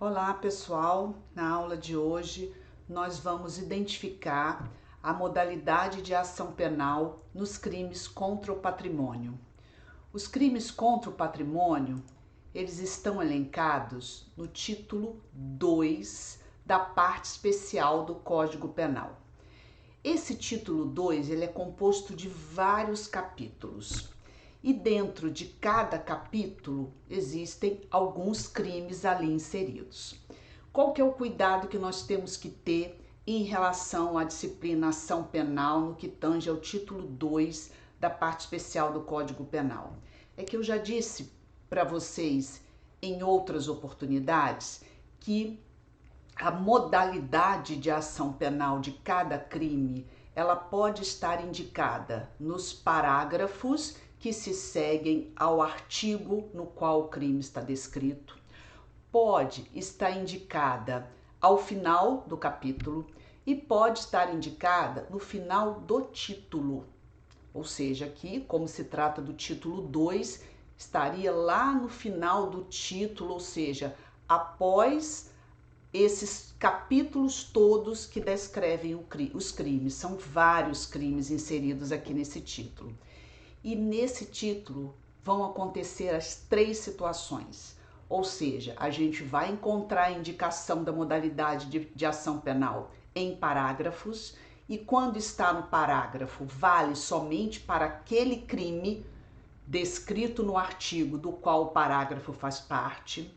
Olá, pessoal. Na aula de hoje, nós vamos identificar a modalidade de ação penal nos crimes contra o patrimônio. Os crimes contra o patrimônio, eles estão elencados no título 2 da parte especial do Código Penal. Esse título 2, ele é composto de vários capítulos. E dentro de cada capítulo existem alguns crimes ali inseridos. Qual que é o cuidado que nós temos que ter em relação à disciplinação penal no que tange ao título 2 da parte especial do Código Penal? É que eu já disse para vocês em outras oportunidades que a modalidade de ação penal de cada crime, ela pode estar indicada nos parágrafos que se seguem ao artigo no qual o crime está descrito, pode estar indicada ao final do capítulo e pode estar indicada no final do título. Ou seja, aqui, como se trata do título 2, estaria lá no final do título, ou seja, após esses capítulos todos que descrevem os crimes. São vários crimes inseridos aqui nesse título. E nesse título vão acontecer as 3 situações, ou seja, a gente vai encontrar a indicação da modalidade de ação penal em parágrafos, e quando está no parágrafo, vale somente para aquele crime descrito no artigo do qual o parágrafo faz parte.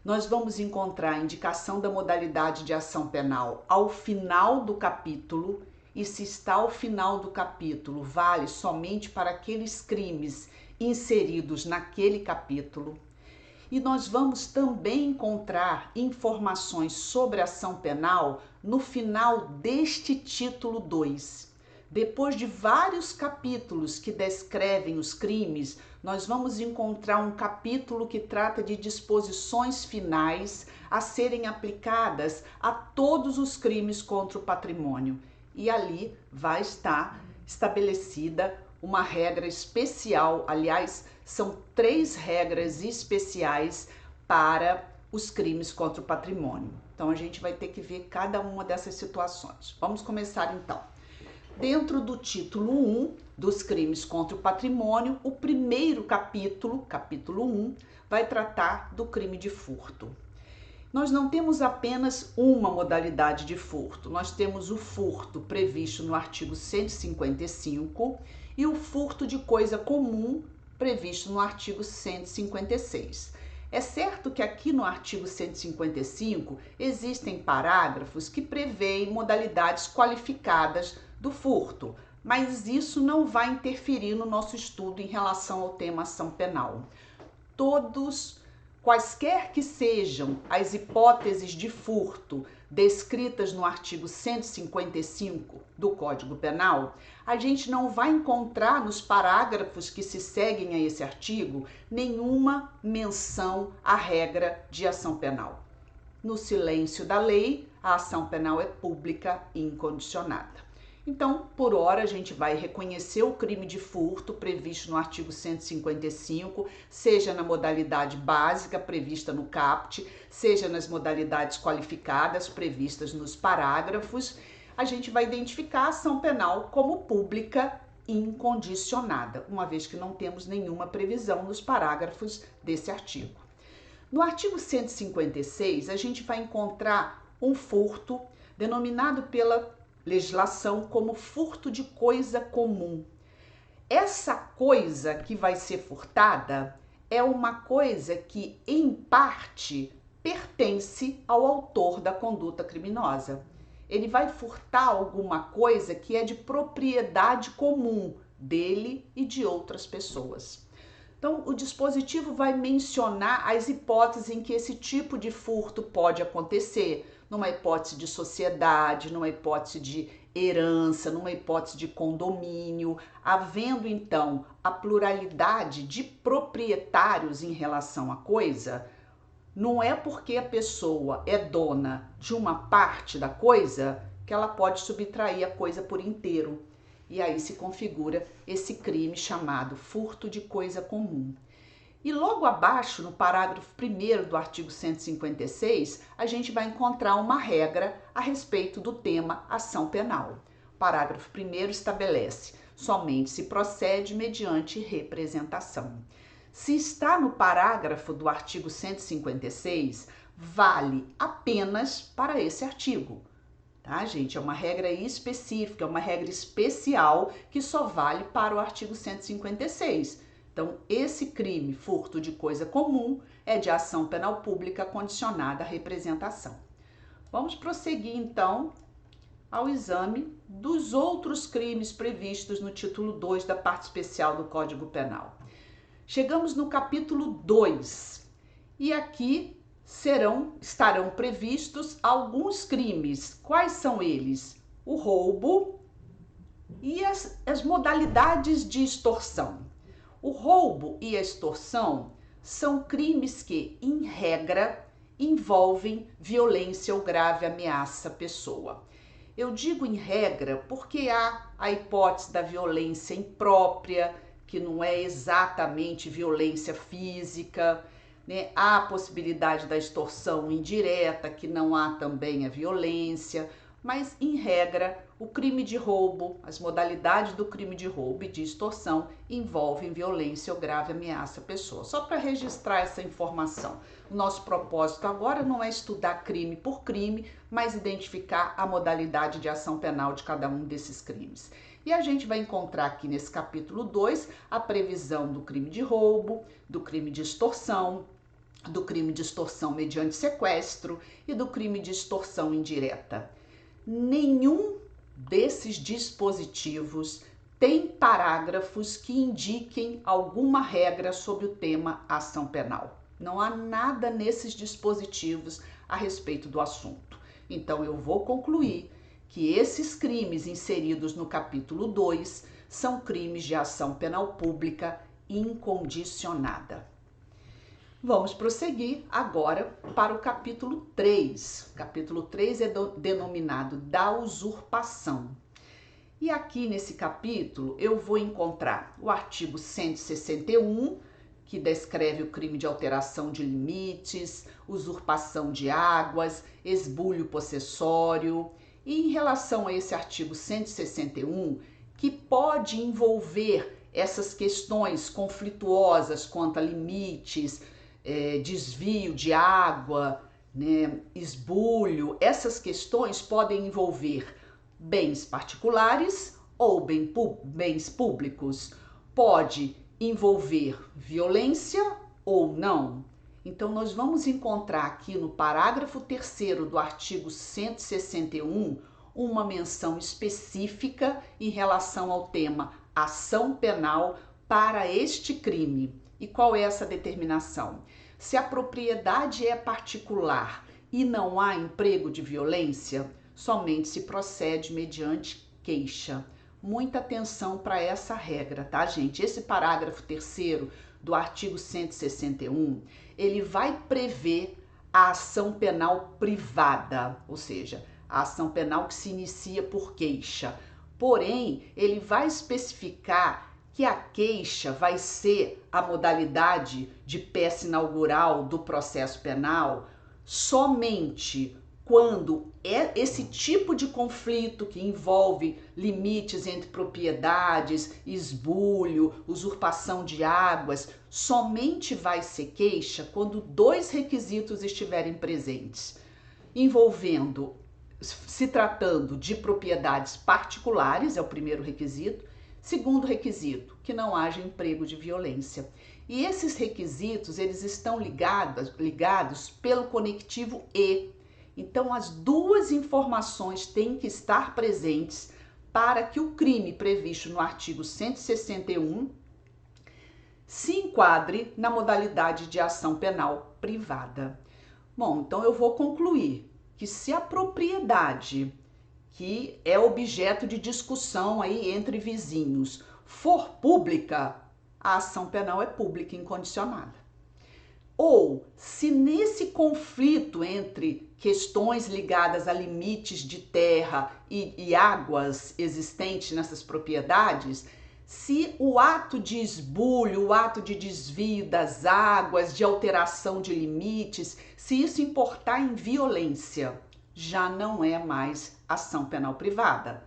Nós vamos encontrar a indicação da modalidade de ação penal ao final do capítulo, e se está ao final do capítulo, vale somente para aqueles crimes inseridos naquele capítulo. E nós vamos também encontrar informações sobre ação penal no final deste título 2. Depois de vários capítulos que descrevem os crimes, nós vamos encontrar um capítulo que trata de disposições finais a serem aplicadas a todos os crimes contra o patrimônio. E ali vai estar estabelecida uma regra especial, aliás, são 3 regras especiais para os crimes contra o patrimônio. Então a gente vai ter que ver cada uma dessas situações. Vamos começar então. Dentro do título 1 dos crimes contra o patrimônio, o primeiro capítulo, capítulo 1, vai tratar do crime de furto. Nós não temos apenas uma modalidade de furto, nós temos o furto previsto no artigo 155 e o furto de coisa comum previsto no artigo 156. É certo que aqui no artigo 155 existem parágrafos que prevêem modalidades qualificadas do furto, mas isso não vai interferir no nosso estudo em relação ao tema ação penal. Quaisquer que sejam as hipóteses de furto descritas no artigo 155 do Código Penal, a gente não vai encontrar nos parágrafos que se seguem a esse artigo nenhuma menção à regra de ação penal. No silêncio da lei, a ação penal é pública e incondicionada. Então, por hora, a gente vai reconhecer o crime de furto previsto no artigo 155, seja na modalidade básica prevista no CAPT, seja nas modalidades qualificadas previstas nos parágrafos. A gente vai identificar a ação penal como pública e incondicionada, uma vez que não temos nenhuma previsão nos parágrafos desse artigo. No artigo 156, a gente vai encontrar um furto denominado pela legislação como furto de coisa comum. Essa coisa que vai ser furtada é uma coisa que, em parte, pertence ao autor da conduta criminosa. Ele vai furtar alguma coisa que é de propriedade comum dele e de outras pessoas. Então, o dispositivo vai mencionar as hipóteses em que esse tipo de furto pode acontecer, numa hipótese de sociedade, numa hipótese de herança, numa hipótese de condomínio, havendo então a pluralidade de proprietários em relação à coisa. Não é porque a pessoa é dona de uma parte da coisa que ela pode subtrair a coisa por inteiro. E aí se configura esse crime chamado furto de coisa comum. E logo abaixo, no parágrafo 1º do artigo 156, a gente vai encontrar uma regra a respeito do tema ação penal. O parágrafo 1º estabelece: somente se procede mediante representação. Se está no parágrafo do artigo 156, vale apenas para esse artigo. Tá, gente? É uma regra específica, é uma regra especial que só vale para o artigo 156. Então, esse crime, furto de coisa comum, é de ação penal pública condicionada à representação. Vamos prosseguir, então, ao exame dos outros crimes previstos no título 2 da parte especial do Código Penal. Chegamos no capítulo 2 e aqui estarão previstos alguns crimes. Quais são eles? O roubo e as modalidades de extorsão. O roubo e a extorsão são crimes que, em regra, envolvem violência ou grave ameaça à pessoa. Eu digo em regra porque há a hipótese da violência imprópria, que não é exatamente violência física, né? Há a possibilidade da extorsão indireta, que não há também a violência, mas em regra o crime de roubo, as modalidades do crime de roubo e de extorsão envolvem violência ou grave ameaça à pessoa. Só para registrar essa informação. O nosso propósito agora não é estudar crime por crime, mas identificar a modalidade de ação penal de cada um desses crimes. E a gente vai encontrar aqui nesse capítulo 2 a previsão do crime de roubo, do crime de extorsão, do crime de extorsão mediante sequestro e do crime de extorsão indireta. Nenhum desses dispositivos tem parágrafos que indiquem alguma regra sobre o tema ação penal. Não há nada nesses dispositivos a respeito do assunto. Então eu vou concluir que esses crimes inseridos no capítulo 2 são crimes de ação penal pública incondicionada. Vamos prosseguir agora para o capítulo 3. O capítulo 3 é denominado da usurpação. E aqui nesse capítulo eu vou encontrar o artigo 161, que descreve o crime de alteração de limites, usurpação de águas, esbulho possessório. E em relação a esse artigo 161, que pode envolver essas questões conflituosas quanto a limites, desvio de água, né, esbulho, essas questões podem envolver bens particulares ou bens públicos. Pode envolver violência ou não. Então, nós vamos encontrar aqui no parágrafo 3º do artigo 161 uma menção específica em relação ao tema ação penal para este crime. E qual é essa determinação? Se a propriedade é particular e não há emprego de violência, somente se procede mediante queixa. Muita atenção para essa regra, tá, gente? Esse parágrafo 3º do artigo 161, ele vai prever a ação penal privada, ou seja, a ação penal que se inicia por queixa. Porém, ele vai especificar que a queixa vai ser a modalidade de peça inaugural do processo penal somente quando é esse tipo de conflito que envolve limites entre propriedades, esbulho, usurpação de águas, somente vai ser queixa quando 2 requisitos estiverem presentes, se tratando de propriedades particulares, é o primeiro requisito. Segundo requisito, que não haja emprego de violência. E esses requisitos, eles estão ligados pelo conectivo E. Então, as duas informações têm que estar presentes para que o crime previsto no artigo 161 se enquadre na modalidade de ação penal privada. Bom, então eu vou concluir que se a propriedade que é objeto de discussão aí entre vizinhos, for pública, a ação penal é pública incondicionada. Ou, se nesse conflito entre questões ligadas a limites de terra e águas existentes nessas propriedades, se o ato de esbulho, o ato de desvio das águas, de alteração de limites, se isso importar em violência, já não é mais ação penal privada,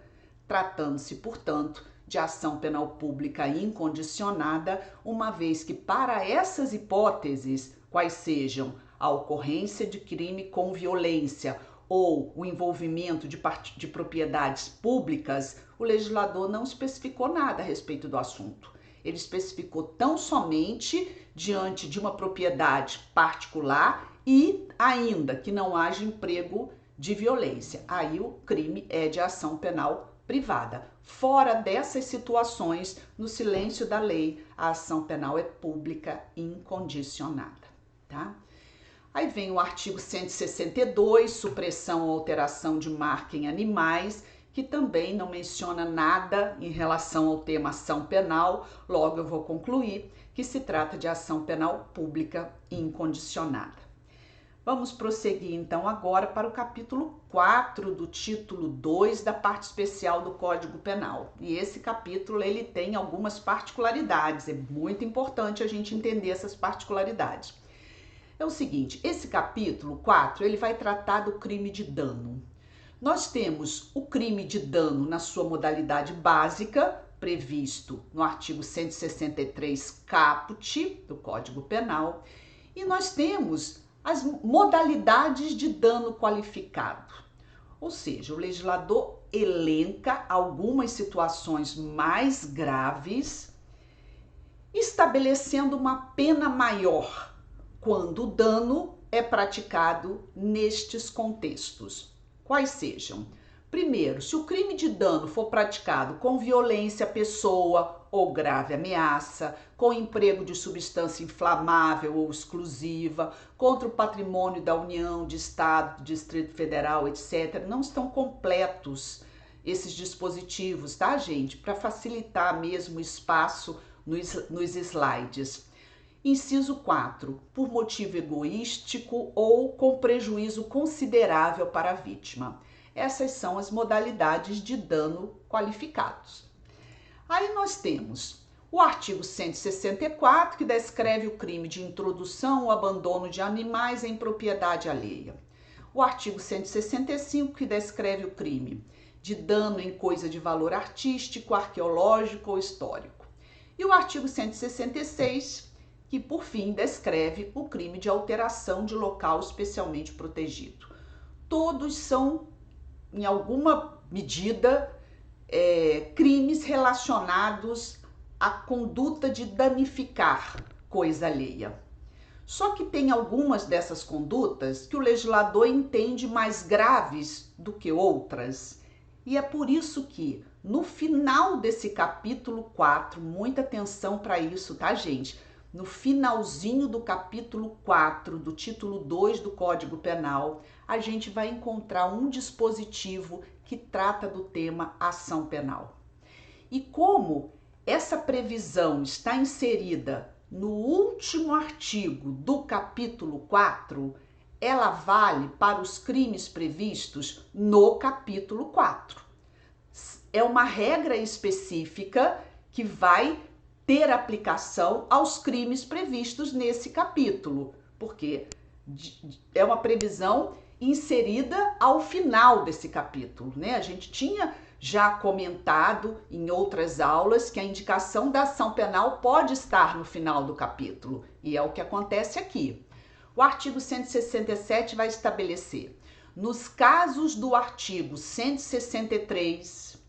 tratando-se, portanto, de ação penal pública incondicionada, uma vez que para essas hipóteses, quais sejam a ocorrência de crime com violência ou o envolvimento de propriedades públicas, o legislador não especificou nada a respeito do assunto. Ele especificou tão somente diante de uma propriedade particular e ainda que não haja emprego de violência. Aí o crime é de ação penal privada. Fora dessas situações, no silêncio da lei, a ação penal é pública incondicionada, tá? Aí vem o artigo 162, supressão ou alteração de marca em animais, que também não menciona nada em relação ao tema ação penal, logo eu vou concluir que se trata de ação penal pública incondicionada. Vamos prosseguir então agora para o capítulo 4 do título 2 da parte especial do Código Penal. E esse capítulo ele tem algumas particularidades, é muito importante a gente entender essas particularidades. É o seguinte, esse capítulo 4 ele vai tratar do crime de dano. Nós temos o crime de dano na sua modalidade básica, previsto no artigo 163 caput do Código Penal, e nós temos as modalidades de dano qualificado. Ou seja, o legislador elenca algumas situações mais graves, estabelecendo uma pena maior quando o dano é praticado nestes contextos. Quais sejam? Primeiro, se o crime de dano for praticado com violência à pessoa ou grave ameaça, com emprego de substância inflamável ou explosiva, contra o patrimônio da União, de Estado, do Distrito Federal, etc., não estão completos esses dispositivos, tá, gente? Para facilitar mesmo o espaço nos slides. Inciso 4, por motivo egoístico ou com prejuízo considerável para a vítima. Essas são as modalidades de dano qualificados. Aí nós temos o artigo 164, que descreve o crime de introdução ou abandono de animais em propriedade alheia. O artigo 165, que descreve o crime de dano em coisa de valor artístico, arqueológico ou histórico. E o artigo 166, que por fim descreve o crime de alteração de local especialmente protegido. Todos são, em alguma medida, crimes relacionados à conduta de danificar coisa alheia. Só que tem algumas dessas condutas que o legislador entende mais graves do que outras. E é por isso que, no final desse capítulo 4, muita atenção para isso, tá, gente? No finalzinho do capítulo 4 do título 2 do Código Penal, a gente vai encontrar um dispositivo que trata do tema ação penal. E como essa previsão está inserida no último artigo do capítulo 4, ela vale para os crimes previstos no capítulo 4. É uma regra específica que vai ter aplicação aos crimes previstos nesse capítulo, porque é uma previsão inserida ao final desse capítulo, né? A gente tinha já comentado em outras aulas que a indicação da ação penal pode estar no final do capítulo, e é o que acontece aqui. O artigo 167 vai estabelecer, nos casos do artigo 163,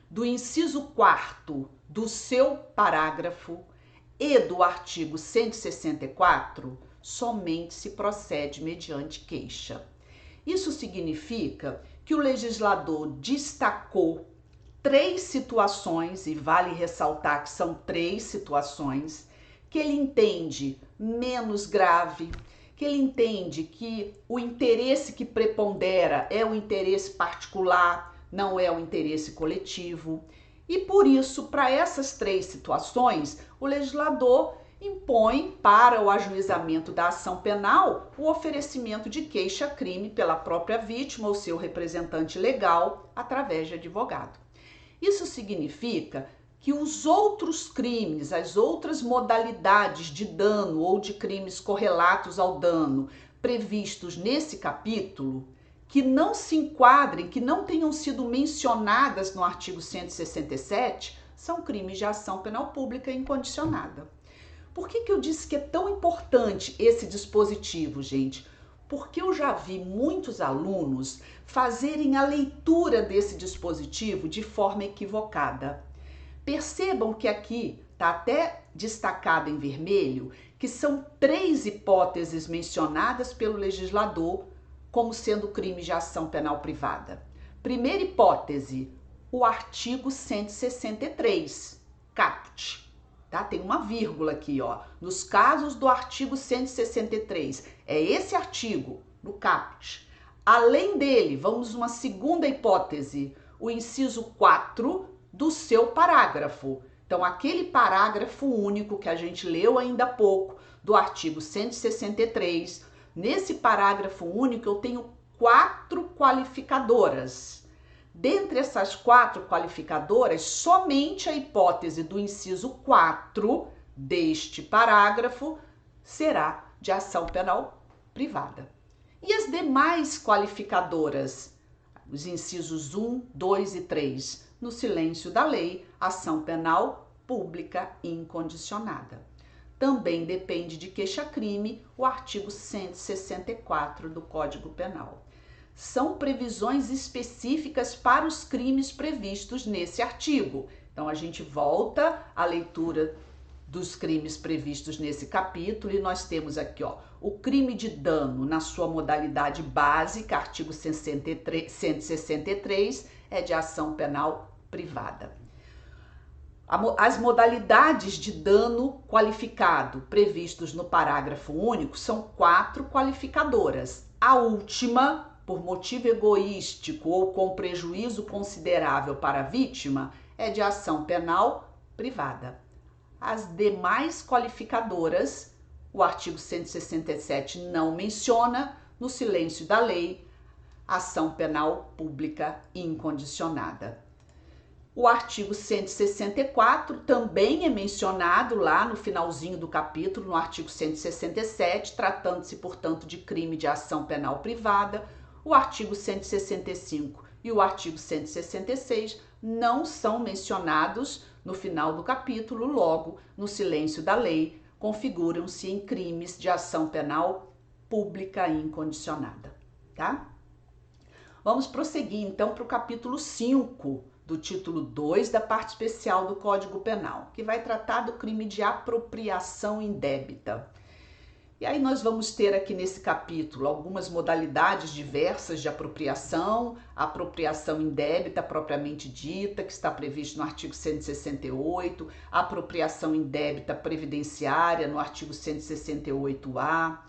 do inciso 4º do seu parágrafo e do artigo 164, somente se procede mediante queixa. Isso significa que o legislador destacou 3 situações, e vale ressaltar que são 3 situações, que ele entende menos grave, que ele entende que o interesse que prepondera é o interesse particular, não é o interesse coletivo. E por isso, para essas 3 situações, o legislador impõe para o ajuizamento da ação penal o oferecimento de queixa-crime pela própria vítima ou seu representante legal através de advogado. Isso significa que os outros crimes, as outras modalidades de dano ou de crimes correlatos ao dano previstos nesse capítulo, que não se enquadrem, que não tenham sido mencionadas no artigo 167, são crimes de ação penal pública incondicionada. Por que eu disse que é tão importante esse dispositivo, gente? Porque eu já vi muitos alunos fazerem a leitura desse dispositivo de forma equivocada. Percebam que aqui está até destacado em vermelho que são 3 hipóteses mencionadas pelo legislador como sendo crimes de ação penal privada. Primeira hipótese, o artigo 163, caput. Tá? Tem uma vírgula aqui, ó. Nos casos do artigo 163, é esse artigo, no caput. Além dele, vamos uma segunda hipótese, o inciso 4 do seu parágrafo. Então, aquele parágrafo único que a gente leu ainda há pouco, do artigo 163, nesse parágrafo único eu tenho 4 qualificadoras. Dentre essas 4 qualificadoras, somente a hipótese do inciso 4 deste parágrafo será de ação penal privada. E as demais qualificadoras, os incisos 1, 2 e 3, no silêncio da lei, ação penal pública incondicionada. Também depende de queixa-crime o artigo 164 do Código Penal. São previsões específicas para os crimes previstos nesse artigo. Então, a gente volta à leitura dos crimes previstos nesse capítulo e nós temos aqui, ó, o crime de dano na sua modalidade básica, artigo 163, é de ação penal privada. As modalidades de dano qualificado previstos no parágrafo único são 4 qualificadoras. A última, por motivo egoístico ou com prejuízo considerável para a vítima, é de ação penal privada. As demais qualificadoras, o artigo 167 não menciona, no silêncio da lei, ação penal pública incondicionada. O artigo 164 também é mencionado lá no finalzinho do capítulo, no artigo 167, tratando-se, portanto, de crime de ação penal privada. O artigo 165 e o artigo 166 não são mencionados no final do capítulo, logo, no silêncio da lei, configuram-se em crimes de ação penal pública incondicionada, tá? Vamos prosseguir, então, para o capítulo 5, do título 2 da parte especial do Código Penal, que vai tratar do crime de apropriação indébita. E aí nós vamos ter aqui nesse capítulo algumas modalidades diversas de apropriação, a apropriação indébita propriamente dita, que está previsto no artigo 168, a apropriação indébita previdenciária no artigo 168-A,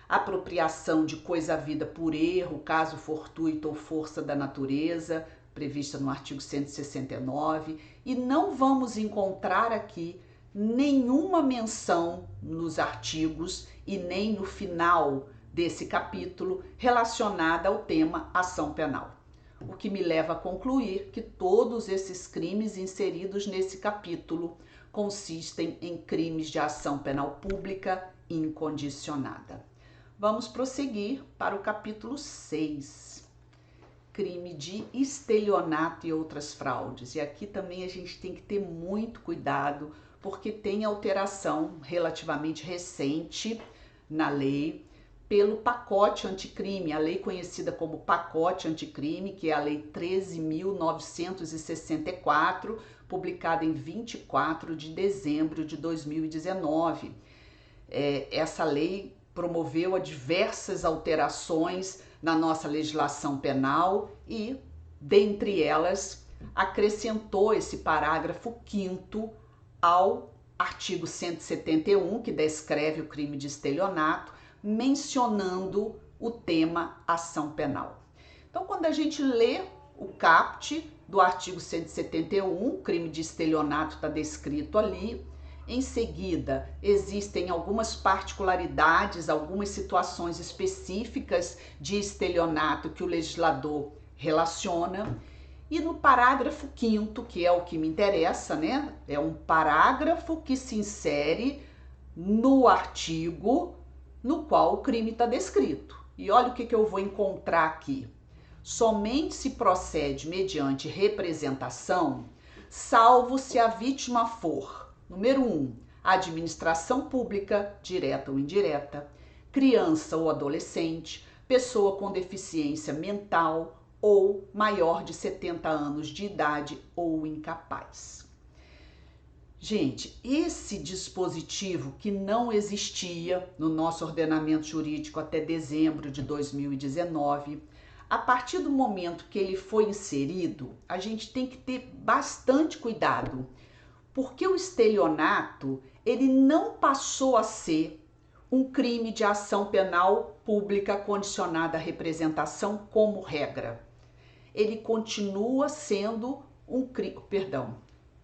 apropriação de coisa havida por erro, caso fortuito ou força da natureza, prevista no artigo 169, e não vamos encontrar aqui nenhuma menção nos artigos e nem no final desse capítulo relacionada ao tema ação penal. O que me leva a concluir que todos esses crimes inseridos nesse capítulo consistem em crimes de ação penal pública incondicionada. Vamos prosseguir para o capítulo 6. Crime de estelionato e outras fraudes. E aqui também a gente tem que ter muito cuidado, porque tem alteração relativamente recente na lei pelo pacote anticrime, a lei conhecida como pacote anticrime, que é a lei 13.964, publicada em 24 de dezembro de 2019. Essa lei promoveu diversas alterações na nossa legislação penal e, dentre elas, acrescentou esse parágrafo 5º ao artigo 171, que descreve o crime de estelionato, mencionando o tema ação penal. Então, quando a gente lê o caput do artigo 171, o crime de estelionato está descrito ali. Em seguida, existem algumas particularidades, algumas situações específicas de estelionato que o legislador relaciona. E no parágrafo 5º, que é o que me interessa, né? É um parágrafo que se insere no artigo no qual o crime está descrito. E olha o que eu vou encontrar aqui. Somente se procede mediante representação, salvo se a vítima for, número 1, administração pública, direta ou indireta, criança ou adolescente, pessoa com deficiência mental ou maior de 70 anos de idade ou incapaz. Gente, esse dispositivo que não existia no nosso ordenamento jurídico até dezembro de 2019, a partir do momento que ele foi inserido, a gente tem que ter bastante cuidado, porque o estelionato, ele não passou a ser um crime de ação penal pública condicionada à representação como regra. Ele continua sendo um crime,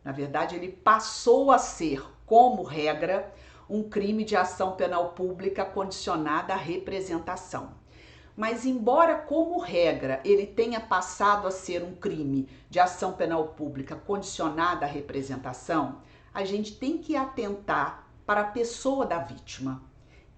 na verdade ele passou a ser, como regra, um crime de ação penal pública condicionada à representação. Mas embora como regra ele tenha passado a ser um crime de ação penal pública condicionada à representação, a gente tem que atentar para a pessoa da vítima.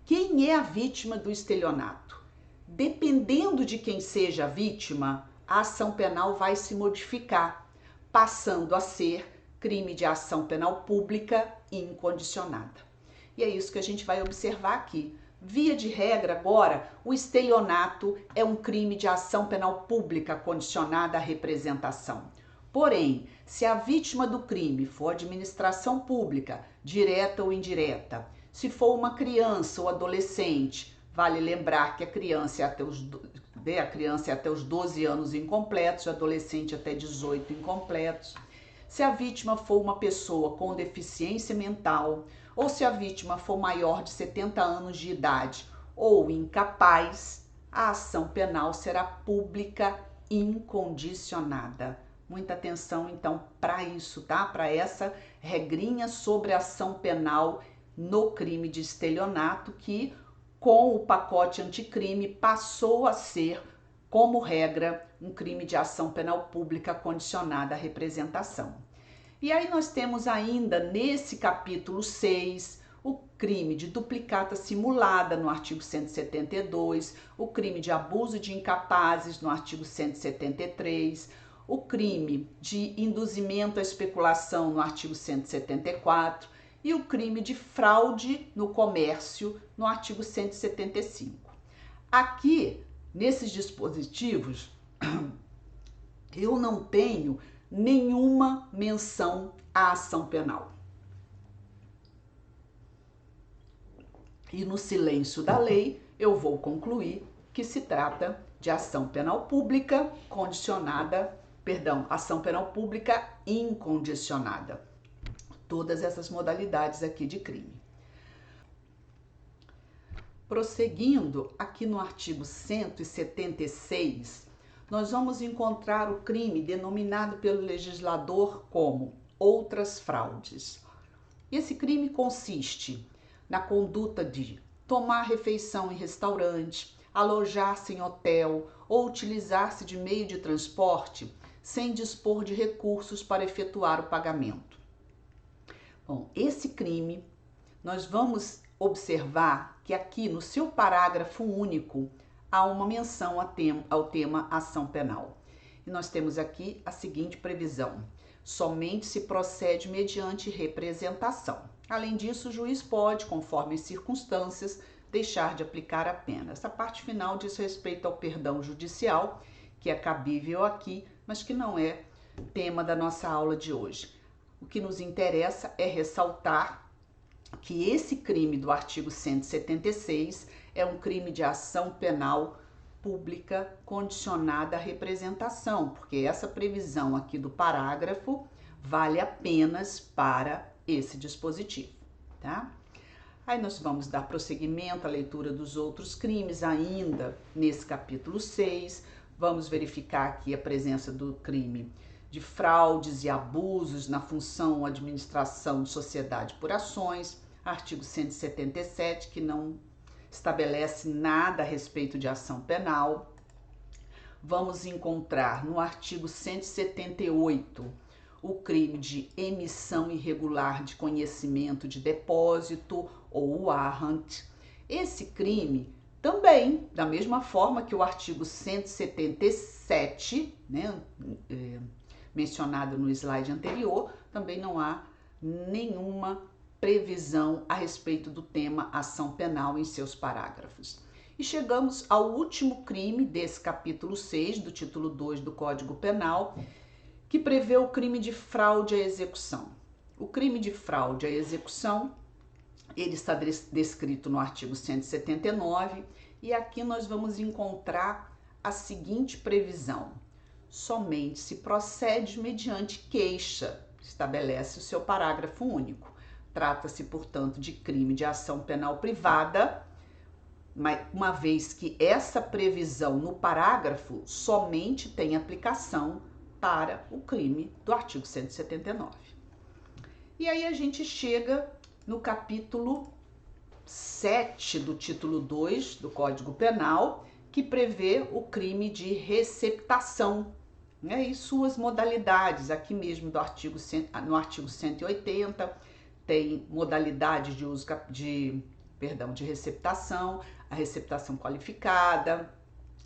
Quem é a vítima do estelionato? Dependendo de quem seja a vítima, a ação penal vai se modificar, passando a ser crime de ação penal pública incondicionada. E é isso que a gente vai observar aqui. Via de regra, agora, o estelionato é um crime de ação penal pública condicionada à representação. Porém, se a vítima do crime for administração pública, direta ou indireta, se for uma criança ou adolescente, vale lembrar que a criança é até os 12 anos incompletos, o adolescente até 18 incompletos. Se a vítima for uma pessoa com deficiência mental, ou se a vítima for maior de 70 anos de idade ou incapaz, a ação penal será pública incondicionada. Muita atenção, então, para isso, tá? Para essa regrinha sobre ação penal no crime de estelionato, que com o pacote anticrime passou a ser, como regra, um crime de ação penal pública condicionada à representação. E aí nós temos ainda nesse capítulo 6 o crime de duplicata simulada no artigo 172, o crime de abuso de incapazes no artigo 173, o crime de induzimento à especulação no artigo 174 e o crime de fraude no comércio no artigo 175. Aqui, nesses dispositivos, eu não tenho nenhuma menção à ação penal. E no silêncio da lei, eu vou concluir que se trata de ação penal pública ação penal pública incondicionada. Todas essas modalidades aqui de crime. Prosseguindo, aqui no artigo 176, nós vamos encontrar o crime denominado pelo legislador como outras fraudes. Esse crime consiste na conduta de tomar refeição em restaurante, alojar-se em hotel ou utilizar-se de meio de transporte sem dispor de recursos para efetuar o pagamento. Bom, esse crime, nós vamos observar que aqui no seu parágrafo único há uma menção ao tema ação penal. E nós temos aqui a seguinte previsão: somente se procede mediante representação. Além disso, o juiz pode, conforme as circunstâncias, deixar de aplicar a pena. Essa parte final diz respeito ao perdão judicial, que é cabível aqui, mas que não é tema da nossa aula de hoje. O que nos interessa é ressaltar que esse crime do artigo 176 é um crime de ação penal pública condicionada à representação, porque essa previsão aqui do parágrafo vale apenas para esse dispositivo, tá? Aí nós vamos dar prosseguimento à leitura dos outros crimes ainda nesse capítulo 6. Vamos verificar aqui a presença do crime de fraudes e abusos na função administração de sociedade por ações, artigo 177, que não estabelece nada a respeito de ação penal. vamos encontrar no artigo 178 o crime de emissão irregular de conhecimento de depósito ou warrant. Esse crime também, da mesma forma que o artigo 177, mencionado no slide anterior, também não há nenhuma previsão a respeito do tema ação penal em seus parágrafos. E chegamos ao último crime desse capítulo 6 do título 2 do Código Penal, que prevê o crime de fraude à execução. O crime de fraude à execução, ele está descrito no artigo 179, e aqui nós vamos encontrar a seguinte previsão: somente se procede mediante queixa, estabelece o seu parágrafo único. Trata-se, portanto, de crime de ação penal privada, mas uma vez que essa previsão no parágrafo somente tem aplicação para o crime do artigo 179. E aí a gente chega no capítulo 7 do título 2 do Código Penal, que prevê o crime de receptação, e suas modalidades. Aqui mesmo no artigo 180 tem modalidades de uso de receptação, a receptação qualificada,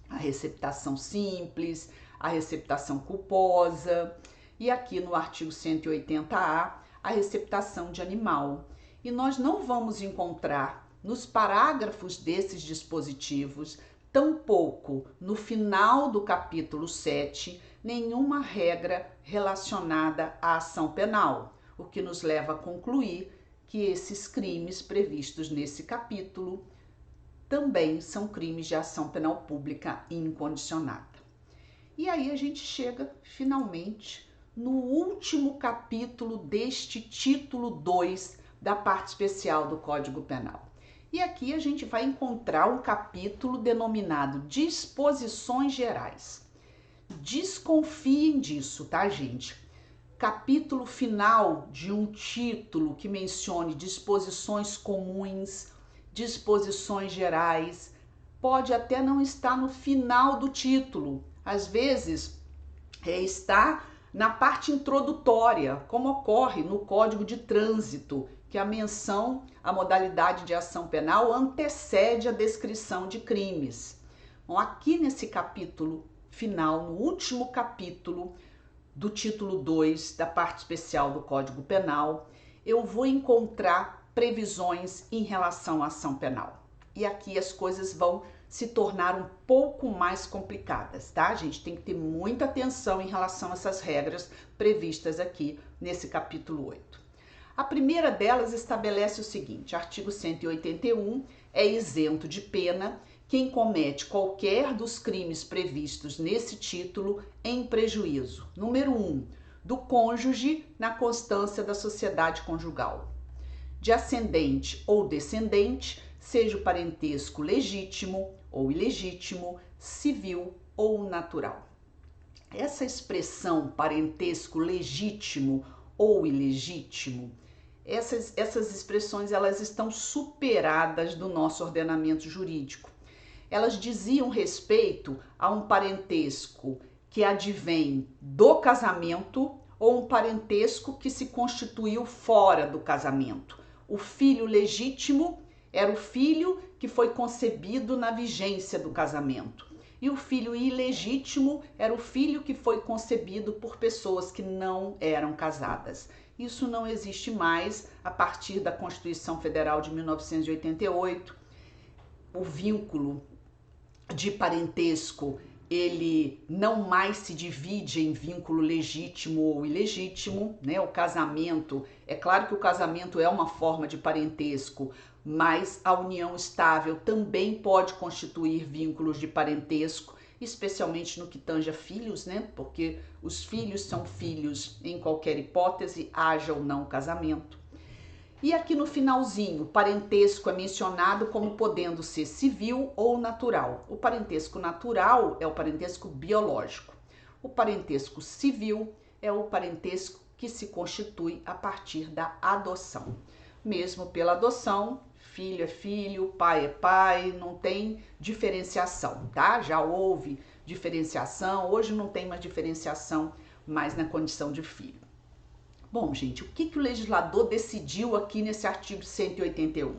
a receptação simples, a receptação culposa, e aqui no artigo 180A, a receptação de animal. E nós não vamos encontrar nos parágrafos desses dispositivos, tampouco no final do capítulo 7, nenhuma regra relacionada à ação penal, o que nos leva a concluir que esses crimes previstos nesse capítulo também são crimes de ação penal pública incondicionada. E aí a gente chega finalmente no último capítulo deste título 2 da parte especial do Código Penal. E aqui a gente vai encontrar um capítulo denominado Disposições Gerais. Desconfiem disso, tá, gente? Capítulo final de um título que mencione disposições comuns, disposições gerais, pode até não estar no final do título. Às vezes, está na parte introdutória, como ocorre no Código de Trânsito, que a menção à modalidade de ação penal antecede a descrição de crimes. Bom, aqui nesse capítulo final, no último capítulo do título 2 da parte especial do Código Penal, eu vou encontrar previsões em relação à ação penal. E aqui as coisas vão se tornar um pouco mais complicadas, tá? A gente tem que ter muita atenção em relação a essas regras previstas aqui nesse capítulo 8. A primeira delas estabelece o seguinte: artigo 181, é isento de pena quem comete qualquer dos crimes previstos nesse título em prejuízo, número 1, do cônjuge na constância da sociedade conjugal, de ascendente ou descendente, seja o parentesco legítimo ou ilegítimo, civil ou natural. Essa expressão parentesco legítimo ou ilegítimo, essas expressões elas estão superadas do nosso ordenamento jurídico. Elas diziam respeito a um parentesco que advém do casamento ou um parentesco que se constituiu fora do casamento. O filho legítimo era o filho que foi concebido na vigência do casamento. E o filho ilegítimo era o filho que foi concebido por pessoas que não eram casadas. Isso não existe mais a partir da Constituição Federal de 1988. O vínculo de parentesco, ele não mais se divide em vínculo legítimo ou ilegítimo, né? O casamento, é claro que o casamento é uma forma de parentesco, mas a união estável também pode constituir vínculos de parentesco, especialmente no que tange a filhos, né? Porque os filhos são filhos em qualquer hipótese, haja ou não casamento. E aqui no finalzinho, o parentesco é mencionado como podendo ser civil ou natural. O parentesco natural é o parentesco biológico. O parentesco civil é o parentesco que se constitui a partir da adoção. Mesmo pela adoção, filho é filho, pai é pai, não tem diferenciação, tá? Já houve diferenciação. Hoje não tem mais diferenciação mais na condição de filho. Bom, gente, o que o legislador decidiu aqui nesse artigo 181?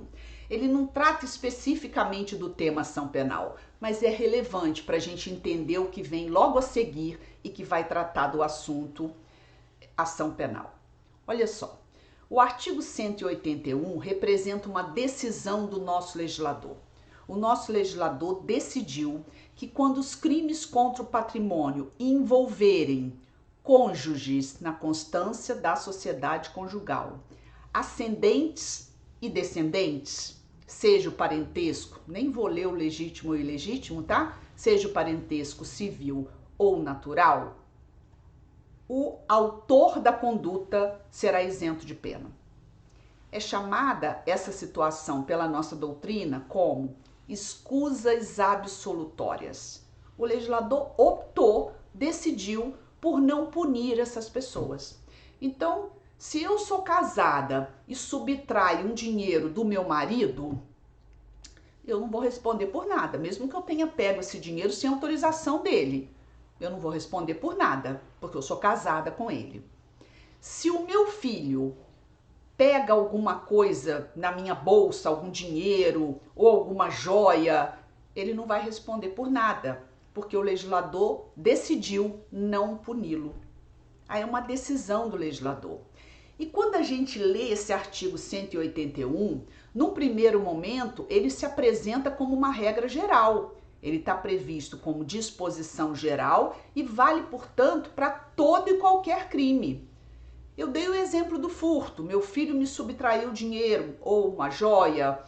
Ele não trata especificamente do tema ação penal, mas é relevante para a gente entender o que vem logo a seguir e que vai tratar do assunto ação penal. Olha só, o artigo 181 representa uma decisão do nosso legislador. O nosso legislador decidiu que quando os crimes contra o patrimônio envolverem cônjuges na constância da sociedade conjugal, ascendentes e descendentes, seja o parentesco, nem vou ler o legítimo ou ilegítimo, tá? Seja o parentesco civil ou natural, o autor da conduta será isento de pena. É chamada essa situação pela nossa doutrina como escusas absolutórias. O legislador optou, decidiu por não punir essas pessoas. Então, se eu sou casada e subtraio um dinheiro do meu marido, eu não vou responder por nada, mesmo que eu tenha pego esse dinheiro sem autorização dele. Eu não vou responder por nada, porque eu sou casada com ele. Se o meu filho pega alguma coisa na minha bolsa, algum dinheiro ou alguma joia, ele não vai responder por nada, porque o legislador decidiu não puni-lo. Aí é uma decisão do legislador. E quando a gente lê esse artigo 181, num primeiro momento, ele se apresenta como uma regra geral. Ele está previsto como disposição geral e vale, portanto, para todo e qualquer crime. Eu dei o exemplo do furto. Meu filho me subtraiu dinheiro ou uma joia.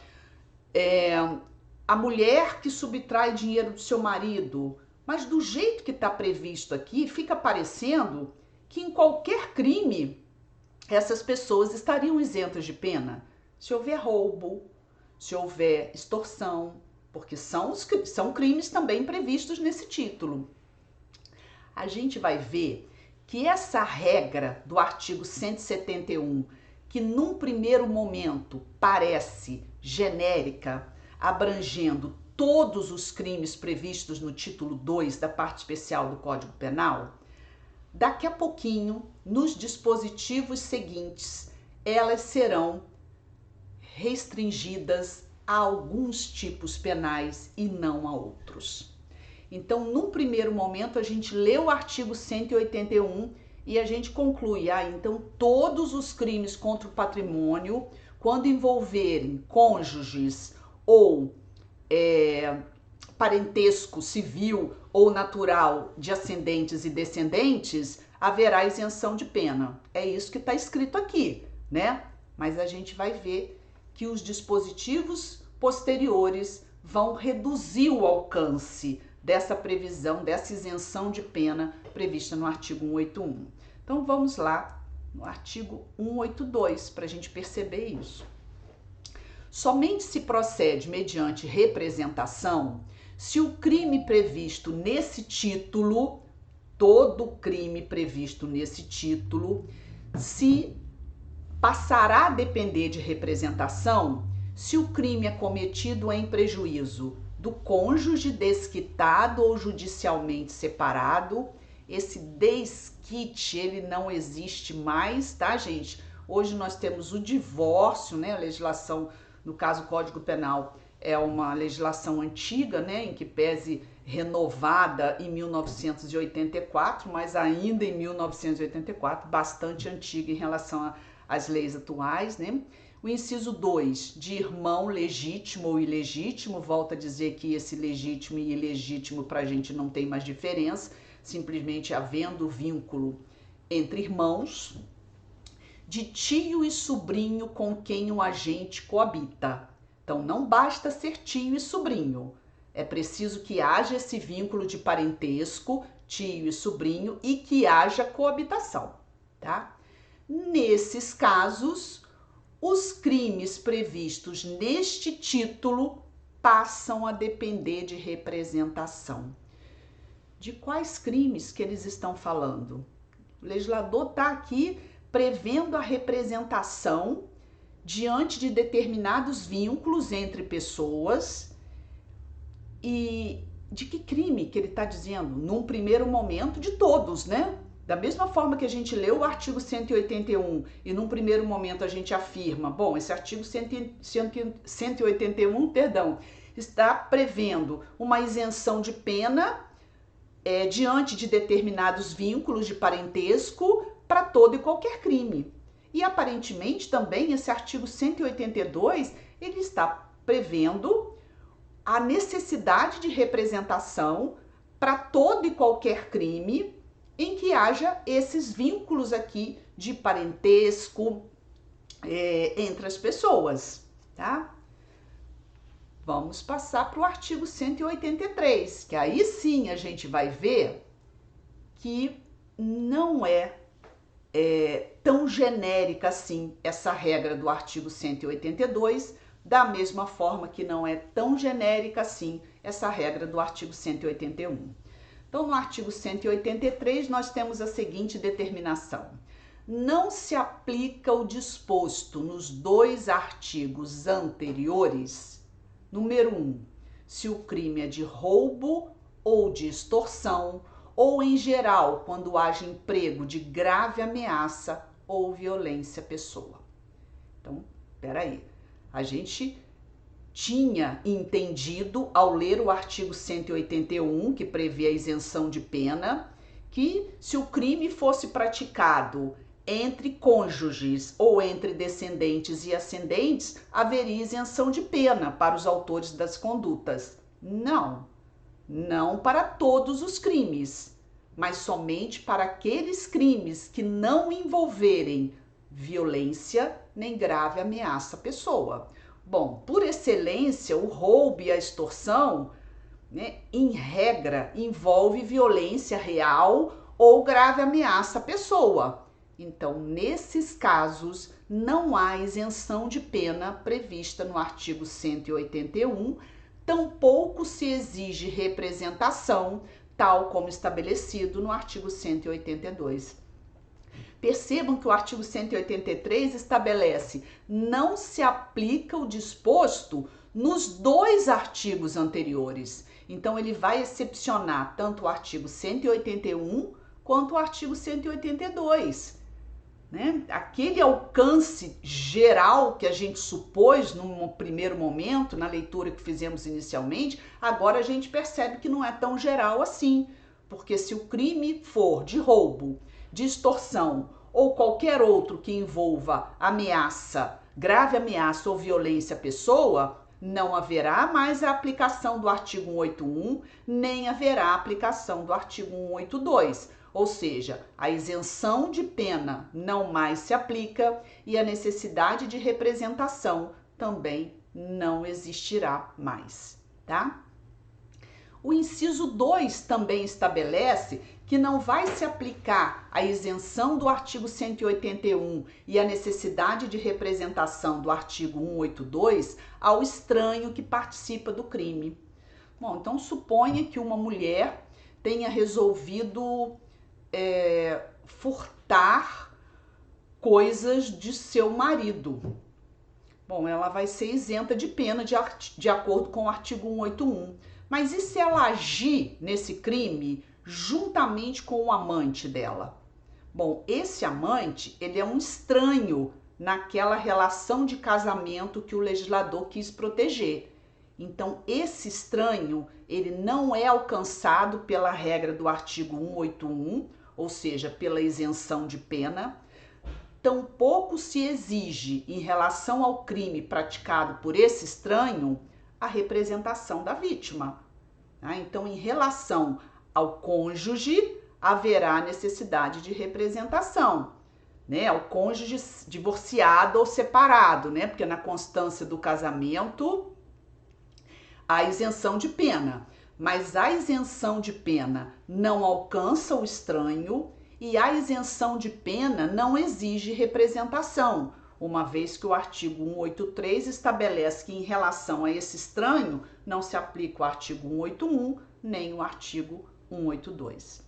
A mulher que subtrai dinheiro do seu marido. Mas do jeito que está previsto aqui, fica parecendo que em qualquer crime essas pessoas estariam isentas de pena. Se houver roubo, se houver extorsão, porque são crimes também previstos nesse título. A gente vai ver que essa regra do artigo 171, que num primeiro momento parece genérica, abrangendo todos os crimes previstos no título 2 da parte especial do Código Penal, daqui a pouquinho, nos dispositivos seguintes, elas serão restringidas a alguns tipos penais e não a outros. Então, num primeiro momento, a gente lê o artigo 181 e a gente conclui, então todos os crimes contra o patrimônio, quando envolverem cônjuges ou parentesco civil ou natural de ascendentes e descendentes, haverá isenção de pena. É isso que está escrito aqui, né? Mas a gente vai ver que os dispositivos posteriores vão reduzir o alcance dessa previsão, dessa isenção de pena prevista no artigo 181. Então vamos lá no artigo 182 para a gente perceber isso. Somente se procede mediante representação se o crime previsto nesse título, todo crime previsto nesse título, se passará a depender de representação se o crime é cometido em prejuízo do cônjuge desquitado ou judicialmente separado. Esse desquite, ele não existe mais, tá, gente? Hoje nós temos o divórcio, né? A legislação, no caso, o Código Penal é uma legislação antiga, né? Em que pese renovada em 1984, mas ainda em 1984, bastante antiga em relação às leis atuais, né? O inciso 2, de irmão legítimo ou ilegítimo, volta a dizer que esse legítimo e ilegítimo para a gente não tem mais diferença, simplesmente havendo vínculo entre irmãos, de tio e sobrinho com quem o agente coabita. Então não basta ser tio e sobrinho, é preciso que haja esse vínculo de parentesco, tio e sobrinho, e que haja coabitação, tá? Nesses casos, os crimes previstos neste título passam a depender de representação. De quais crimes que eles estão falando? O legislador está aqui prevendo a representação diante de determinados vínculos entre pessoas e de que crime que ele está dizendo? Num primeiro momento, de todos, né? Da mesma forma que a gente leu o artigo 181 e num primeiro momento a gente afirma, bom, esse artigo 181, está prevendo uma isenção de pena diante de determinados vínculos de parentesco para todo e qualquer crime. E aparentemente também esse artigo 182, ele está prevendo a necessidade de representação para todo e qualquer crime em que haja esses vínculos aqui de parentesco entre as pessoas, tá? Vamos passar para o artigo 183, que aí sim a gente vai ver que não é tão genérica assim essa regra do artigo 182, da mesma forma que não é tão genérica assim essa regra do artigo 181. Então, no artigo 183, nós temos a seguinte determinação: não se aplica o disposto nos dois artigos anteriores. Número 1, se o crime é de roubo ou de extorsão, ou em geral, quando haja emprego de grave ameaça ou violência à pessoa. Então, peraí, a gente tinha entendido ao ler o artigo 181, que prevê a isenção de pena, que se o crime fosse praticado entre cônjuges ou entre descendentes e ascendentes, haveria isenção de pena para os autores das condutas. Não para todos os crimes, mas somente para aqueles crimes que não envolverem violência nem grave ameaça à pessoa. Bom, por excelência, o roubo e a extorsão, né, em regra, envolve violência real ou grave ameaça à pessoa. Então, nesses casos, não há isenção de pena prevista no artigo 181, tampouco se exige representação, tal como estabelecido no artigo 182. Percebam que o artigo 183 estabelece: não se aplica o disposto nos dois artigos anteriores. Então, ele vai excepcionar tanto o artigo 181 quanto o artigo 182. Né? Aquele alcance geral que a gente supôs num primeiro momento, na leitura que fizemos inicialmente, agora a gente percebe que não é tão geral assim, porque se o crime for de roubo, de extorsão ou qualquer outro que envolva ameaça, grave ameaça ou violência à pessoa, não haverá mais a aplicação do artigo 181, nem haverá a aplicação do artigo 182. Ou seja, a isenção de pena não mais se aplica e a necessidade de representação também não existirá mais, tá? O inciso 2 também estabelece que não vai se aplicar a isenção do artigo 181 e a necessidade de representação do artigo 182 ao estranho que participa do crime. Bom, então suponha que uma mulher tenha resolvido furtar coisas de seu marido. Bom, ela vai ser isenta de pena de acordo com o artigo 181. Mas e se ela agir nesse crime juntamente com o amante dela? Bom, esse amante, ele é um estranho naquela relação de casamento que o legislador quis proteger. Então, esse estranho, ele não é alcançado pela regra do artigo 181, ou seja, pela isenção de pena. Tampouco se exige, em relação ao crime praticado por esse estranho, a representação da vítima. Então, em relação ao cônjuge, haverá necessidade de representação, né? Ao cônjuge divorciado ou separado, né? Porque na constância do casamento, há isenção de pena. Mas a isenção de pena não alcança o estranho e a isenção de pena não exige representação, uma vez que o artigo 183 estabelece que em relação a esse estranho não se aplica o artigo 181 nem o artigo 182.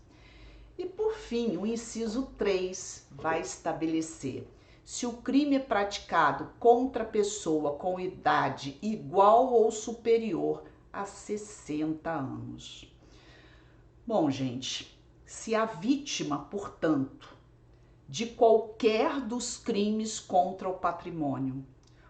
E por fim, o inciso 3 vai estabelecer: se o crime é praticado contra pessoa com idade igual ou superior a 60 anos. Bom, gente, se a vítima, portanto, de qualquer dos crimes contra o patrimônio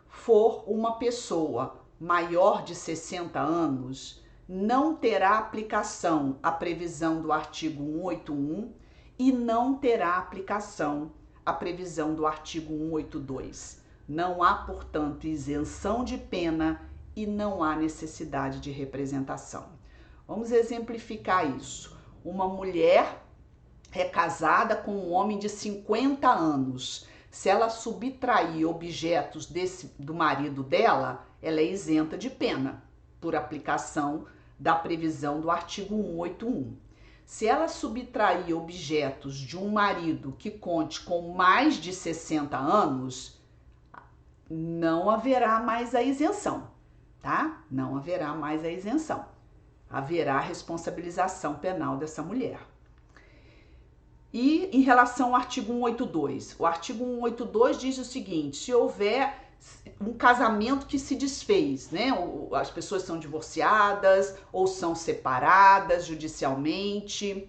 for uma pessoa maior de 60 anos, não terá aplicação a previsão do artigo 181 e não terá aplicação a previsão do artigo 182. Não há, portanto, isenção de pena e não há necessidade de representação. Vamos exemplificar isso. Uma mulher é casada com um homem de 50 anos. Se ela subtrair objetos do marido dela, ela é isenta de pena, por aplicação da previsão do artigo 181. Se ela subtrair objetos de um marido que conte com mais de 60 anos, não haverá mais a isenção, tá? Não haverá mais a isenção. Haverá responsabilização penal dessa mulher. E em relação ao artigo 182, o artigo 182 diz o seguinte: se houver um casamento que se desfez, né? As pessoas são divorciadas ou são separadas judicialmente,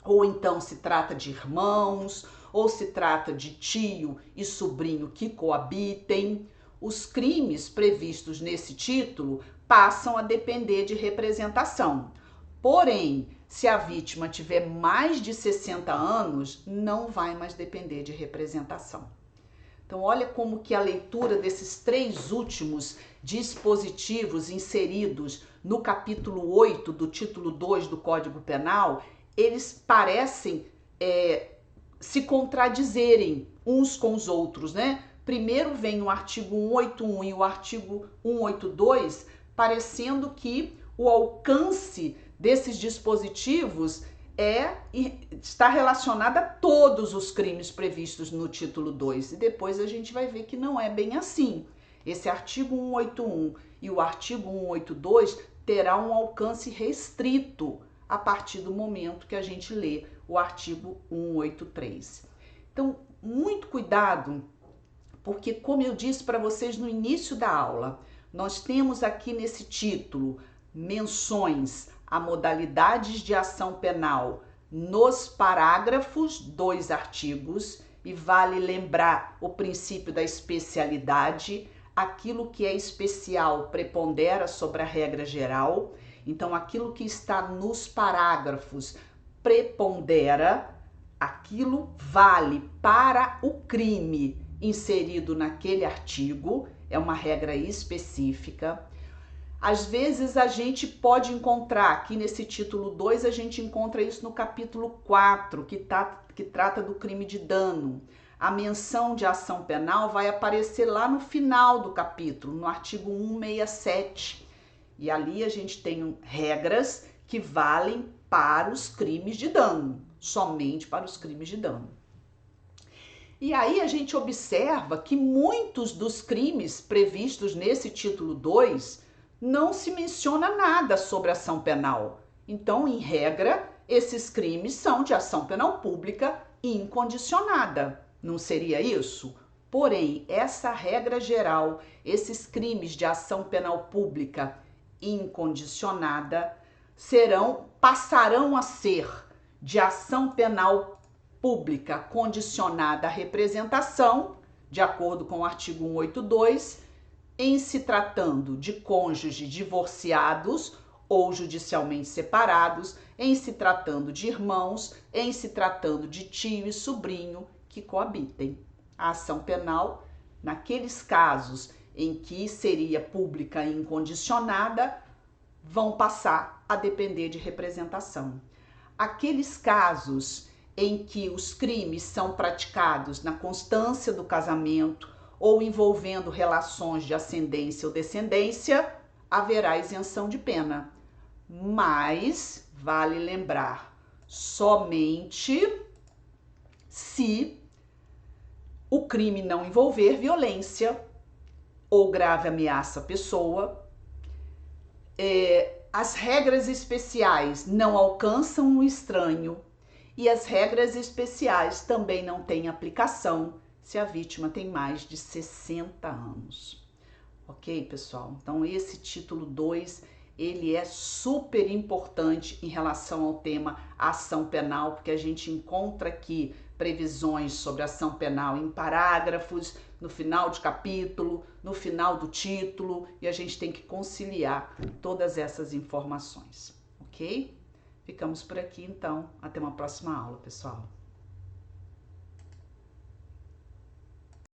ou então se trata de irmãos, ou se trata de tio e sobrinho que coabitem, os crimes previstos nesse título passam a depender de representação. Porém, se a vítima tiver mais de 60 anos, não vai mais depender de representação. Então, olha como que a leitura desses 3 últimos dispositivos inseridos no capítulo 8 do título 2 do Código Penal, eles parecem se contradizerem uns com os outros, né? Primeiro vem o artigo 181 e o artigo 182, parecendo que o alcance desses dispositivos está relacionado a todos os crimes previstos no título 2. E depois a gente vai ver que não é bem assim. Esse artigo 181 e o artigo 182 terá um alcance restrito a partir do momento que a gente lê o artigo 183. Então, muito cuidado, porque como eu disse para vocês no início da aula, nós temos aqui nesse título menções a modalidades de ação penal nos parágrafos dos artigos, e vale lembrar o princípio da especialidade. Aquilo que é especial prepondera sobre a regra geral. Então, aquilo que está nos parágrafos prepondera, aquilo vale para o crime inserido naquele artigo, é uma regra específica. Às vezes a gente pode encontrar, aqui nesse título 2, a gente encontra isso no capítulo 4, que trata do crime de dano. A menção de ação penal vai aparecer lá no final do capítulo, no artigo 167. E ali a gente tem regras que valem para os crimes de dano, somente para os crimes de dano. E aí a gente observa que muitos dos crimes previstos nesse título 2 não se menciona nada sobre ação penal. Então, em regra, esses crimes são de ação penal pública incondicionada. Não seria isso? Porém, essa regra geral, esses crimes de ação penal pública incondicionada passarão a ser de ação penal pública condicionada à representação, de acordo com o artigo 182, em se tratando de cônjuges divorciados ou judicialmente separados, em se tratando de irmãos, em se tratando de tio e sobrinho que coabitem. A ação penal, naqueles casos em que seria pública e incondicionada, vão passar a depender de representação. Aqueles casos em que os crimes são praticados na constância do casamento ou envolvendo relações de ascendência ou descendência, haverá isenção de pena. Mas, vale lembrar, somente se o crime não envolver violência ou grave ameaça à pessoa, as regras especiais não alcançam o estranho e as regras especiais também não têm aplicação se a vítima tem mais de 60 anos. Ok, pessoal? Então, esse título 2 ele é super importante em relação ao tema ação penal, porque a gente encontra aqui previsões sobre ação penal em parágrafos, no final de capítulo, no final do título, e a gente tem que conciliar todas essas informações, ok? Ficamos por aqui então, até uma próxima aula, pessoal.